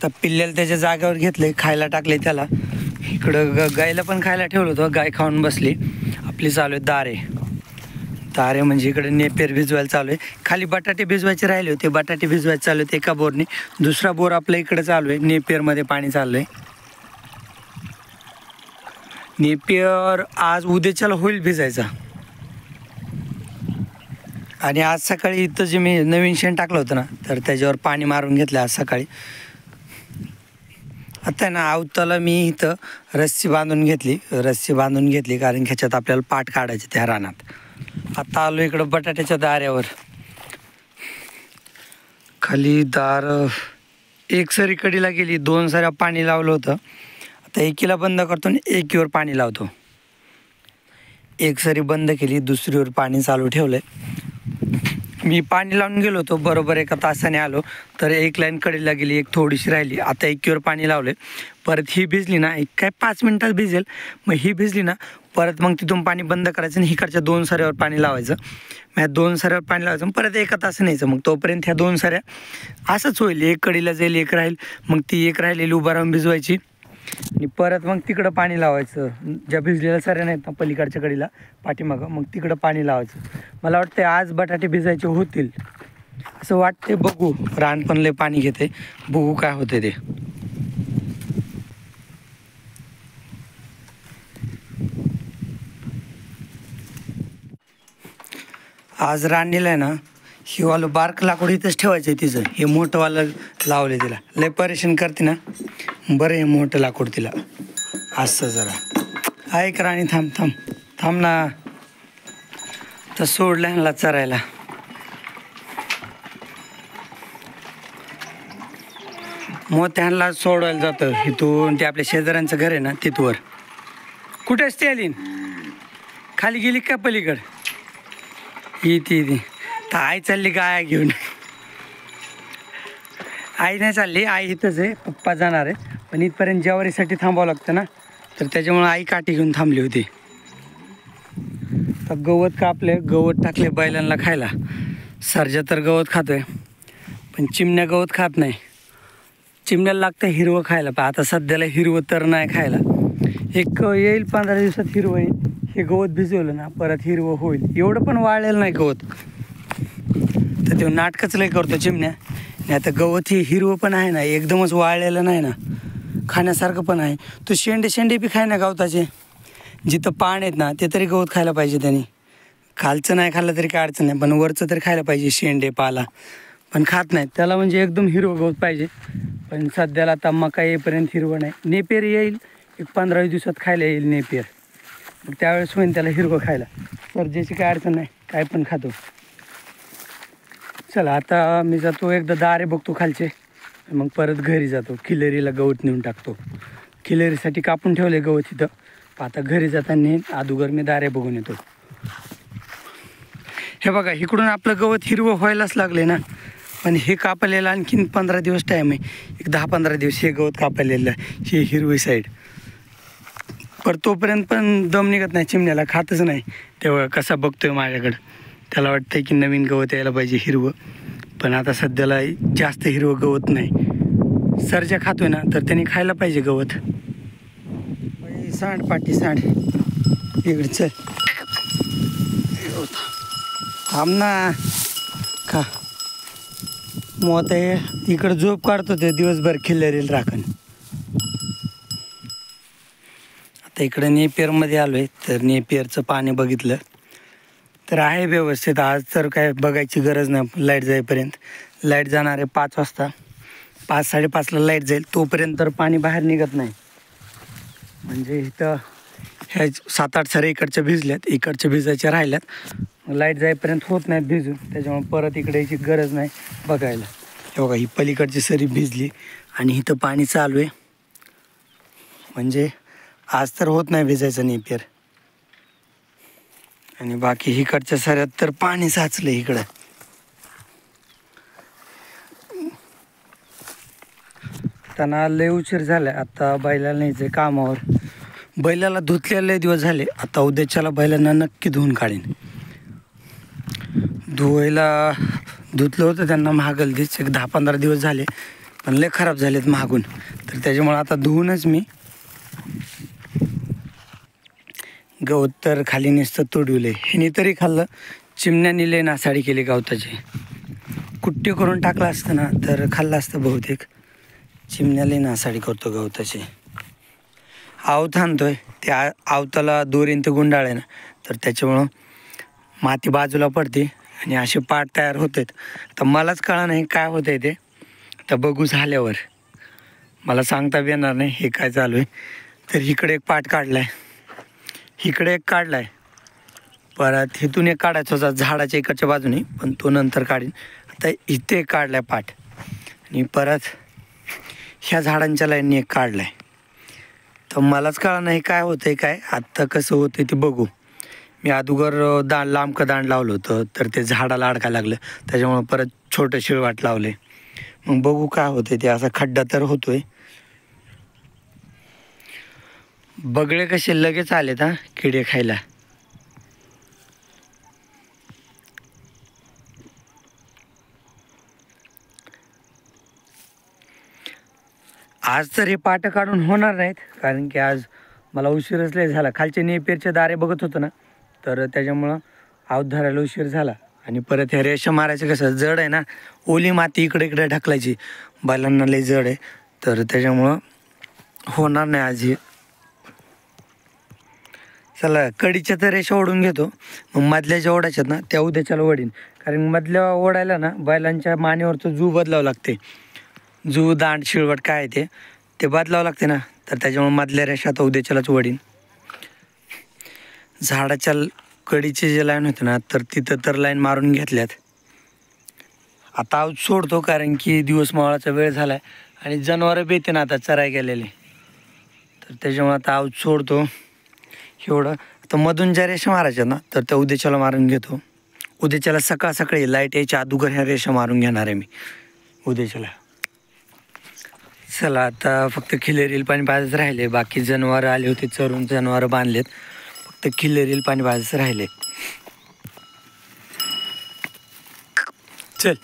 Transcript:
तर पिल्ल्याला त्याच्या जागेवर घेतले, खायला टाकले त्याला. इकडं गायला पण खायला ठेवलं होतं, गाय खाऊन बसली. आपली चालू आहे दारे. दारे म्हणजे इकडे नेपेर भिजवायला चालू आहे. खाली बटाटे भिजवायचे राहिले होते, बटाटे भिजवायचे चालू होते एका बोरने. दुसरा बोर आपल्या इकडे चालू आहे, नेपेरमध्ये पाणी चाललं आहे. नेपियर आज उद्याच्याला होईल भिजायचा. आणि आज सकाळी इथं जे मी नवीन शेण टाकलं होतं ना, तर त्याच्यावर पाणी मारून घेतलं आज सकाळी. आता आहे ना आवताला मी इथं रस्सी बांधून घेतली कारण ह्याच्यात आपल्याला पाट काढायचे त्या रानात. आता आलो इकडं बटाट्याच्या दाऱ्यावर. खाली दार एक सरी कडीला गेली, 2 सऱ्या पाणी लावलं होतं. आता एकीला बंद करतो आणि एकीवर पाणी लावतो. एक सरी बंद केली, दुसरीवर पाणी चालू ठेवलंय. मी पाणी लावून गेलो होतो, बरोबर 1 तासाने आलो तर एक लाईन कडेला गेली, एक थोडीशी राहिली. आता एकीवर पाणी लावले. परत ही भिजली ना, एक काय 5 मिनटात भिजेल. मग ही भिजली ना, परत मग तिथून पाणी बंद करायचं आणि इकडच्या 2 सऱ्यावर पाणी लावायचं. मग 2 सऱ्यावर पाणी लावायचं, परत 1 तास न्यायचं. मग तोपर्यंत ह्या 2 सऱ्या असंच होईल, एक कडीला जाईल, एक राहील. मग ती एक राहिलेली उभा राहून भिजवायची आणि परत मग तिकडं पाणी लावायचं. ज्या भिजलेल्या सऱ्या नाहीत ना पलीकडच्या कडीला पाठीमागं, मग तिकडं पाणी लावायचं. मला वाटतं आज बटाटे भिजायचे होतील असं वाटते. बघू, रान पण लय पाणी घेते, बघू काय होते ते. आज राणीला आहे ना, हिवालं बारक लाकूड इथंच ठेवायचं आहे तिचं. हे मोठंवालं लावले तिला, लय परेशान करते ना. बरं हे मोठं लाकूड तिला असं जरा. ऐक राणी, थांब ना. तर सोडलं ह्यांना चरायला. मोत्यांना सोडवायला जातं इथून. ते आपल्या शेजाऱ्यांचं घर आहे ना तिथवर. कुठे असते आलीन? खाली गेली का पलीकड? ती तर आई चालली गाय घेऊन. आई नाही चालली, आई इथंच आहे. पप्पा जाणार आहे, पण इथपर्यंत ज्वारीसाठी थांबावं लागतं ना, तर त्याच्यामुळं आई काठी घेऊन थांबली होती. तर गवत कापले, गवत टाकले बैलांना खायला. सर्जा तर गवत खातोय, पण चिमण्या गवत खात नाही. चिमण्याला लागतं हिरवं खायला. पण आता सध्याला हिरवं तर नाही खायला. एक येईल 15 दिवसात हिरवं येईल. हे गवत भिजवलं ना परत हिरवं होईल. एवढं पण वाळलेलं नाही गवत, तर ते नाटकच लय करतो चिमण्या. आणि आता गवत हे हिरवं पण आहे ना, एकदमच वाळलेलं नाही ना, खाण्यासारखं पण आहे. तो शेंडे बी खाय ना गवताचे. जिथं पान आहेत ना ते तरी गवत खायला पाहिजे त्यांनी. खालचं नाही खाल्लं तरी काय अडचण नाही, पण वरचं तरी खायला पाहिजे शेंडे पाला. पण खात नाहीत त्याला, म्हणजे एकदम हिरवं गवत पाहिजे. पण सध्याला आता मका येईपर्यंत हिरवं नाही. नेपियर येईल, एक 15 दिवसात खायला येईल नेपियर. मग त्यावेळेस होईन त्याला हिरवं खायला. सर्जेची काय अडचण नाही, काय पण खातो. चला आता मी जातो, एकदा दारे बघतो खालचे, मग परत घरी जातो. खिलेरीला गवत नेऊन टाकतो. खिलेरीसाठी कापून ठेवले गवत इथं. आता घरी जाताना अगोदर मी दारे बघून येतो. हे बघा, इकडून आपलं गवत हिरवं व्हायलाच लागले ना, पण हे कापलेलं आणखीन 15 दिवस टाईम आहे. एक 10-15 दिवस हे गवत कापलेलं, ही हिरवी साईड. पर तोपर्यंत पण दम निघत नाही चिमण्याला, खातच नाही. तेव्हा कसा बघतोय माझ्याकडं, त्याला वाटतंय की नवीन गवत यायला पाहिजे हिरवं. पण आता सध्याला जास्त हिरवं गवत नाही. सर्जा खातोय ना, तर त्यांनी खायला पाहिजे गवत. सांड पाटी सांड, इकडे चल, थांब ना खा. मग आता इकडं झोप काढतो ते दिवसभर खिल्लेरीला राखण. आता इकडं नेपियरमध्ये आलो आहे, तर नेपियरचं पाणी बघितलं तर आहे व्यवस्थित. आज तर काय बघायची गरज नाही लाईट जाईपर्यंत. लाईट जाणार आहे 5 वाजता, 5-5:30ला लाईट जाईल. तोपर्यंत तर पाणी बाहेर निघत नाही. म्हणजे इथं ह्या 7-8 सऱ्या इकडच्या भिजल्यात, इकडच्या भिजायच्या राहिल्यात. लाईट जाईपर्यंत होत नाहीत भिजून, त्याच्यामुळे परत इकडे यायची गरज नाही बघायला. हे बघा, ही पलीकडची सरी भिजली आणि इथं पाणी चालू आहे. म्हणजे आज तर होत नाही भिजायचं नेपियर. आणि बाकी इकडच्या सऱ्यात तर पाणी साचलं इकडं. त्यांना लय उशीर झाला. आता बैलाला न्यायचं आहे कामावर. बैलाला धुतलेले लय दिवस झाले. आता उद्याच्याला बैलांना नक्की धुवून काढीन. धुवायला धुतलं होतं त्यांना महागलदीच, एक 10-15 दिवस झाले. पण लय खराब झालेत मागून, तर त्याच्यामुळे आता धुवूनच मी गवत तर खाली नुसतं तोडविले. ह्याने तरी खाल्लं, चिमण्याने लय नासाडी केली गवताची. कुट्टी करून टाकलं असतं ना तर खाल्लं असतं बहुतेक. चिमण्याला नासाडी करतो गवताची. आवत आणतोय, त्या आवताला दोरींत गुंडाळ आहे ना, तर त्याच्यामुळं माती बाजूला पडते आणि असे पाट तयार होतात. तर मलाच कळलं नाही काय होतंय ते, तर बघू झाल्यावर. मला सांगता बी येणार नाही हे काय चालू आहे. तर इकडे एक पाट काढलाय, इकडे एक काढलाय, परत इथून एक काढायचा होता झाडाच्या इकडच्या बाजूने, पण तो नंतर काढीन. आता इथे एक काढलाय पाट आणि परत ह्या झाडांच्या लाईनने एक काढलाय. तर मलाच कळलं नाही काय होतंय काय. आत्ता कसं होतंय ते बघू. मी अगोदर लांबकं दांड लावलं होतं, तर ते झाडाला अडकायला लागलं, त्याच्यामुळं परत छोटं शिळवाट लावले. मग बघू काय होतंय ते. असा खड्डा तर होतोय. बगळे कसे लगेच आलेत हा किडे खायला. आज तर हे पाटं काढून होणार नाहीत, कारण की आज मला उशीरच लय झाला. खालचे नेपेरचे दारे बघत होतो ना, तर त्याच्यामुळं आऊत धरायला उशीर झाला. आणि परत ह्या रेषा मारायचं कसं जड आहे ना, ओली माती इकडे इकडे ढकलायची, बैलांना लय जड आहे, तर त्याच्यामुळं होणार नाही आज हे. चला कडीच्या तर रेषा ओढून घेतो, मग मधल्या ज्या ओढायच्यात ना त्या उद्याच्याला ओढीन. कारण मधल्या ओढायला ना बैलांच्या मानेवरचं जू बदलावं लागते. जू दांड शिळवट काय आहे ते बदलावं लागते ना, तर त्याच्यामुळे मधल्या रेषा आता उद्याच्यालाच ओढीन. झाडाच्या कडीचे जे लाईन होते ना, तर तिथं तर लाईन मारून घेतल्यात. आता आऊत सोडतो, कारण की दिवस मावळाचा वेळ झाला आहे आणि जनावरं बेते ना आता चराय गेलेले, तर त्याच्यामुळे आता आऊत सोडतो. एवढं आता मधून ज्या रेषा मारायच्या ना, तर त्या उद्याच्याला मारून घेतो. उद्याच्याला सकाळ सकाळी लाईट यायच्या अगोदर ह्या रेषा मारून घेणार आहे मी उद्याच्याला. चला आता फक्त खिलेरीला पाणी पाजायचं राहिले. बाकी जनावरं आले होते चरून, जनावरं बांधलेत, फक्त खिलेरीला पाणी पाजायचं राहिले. चल.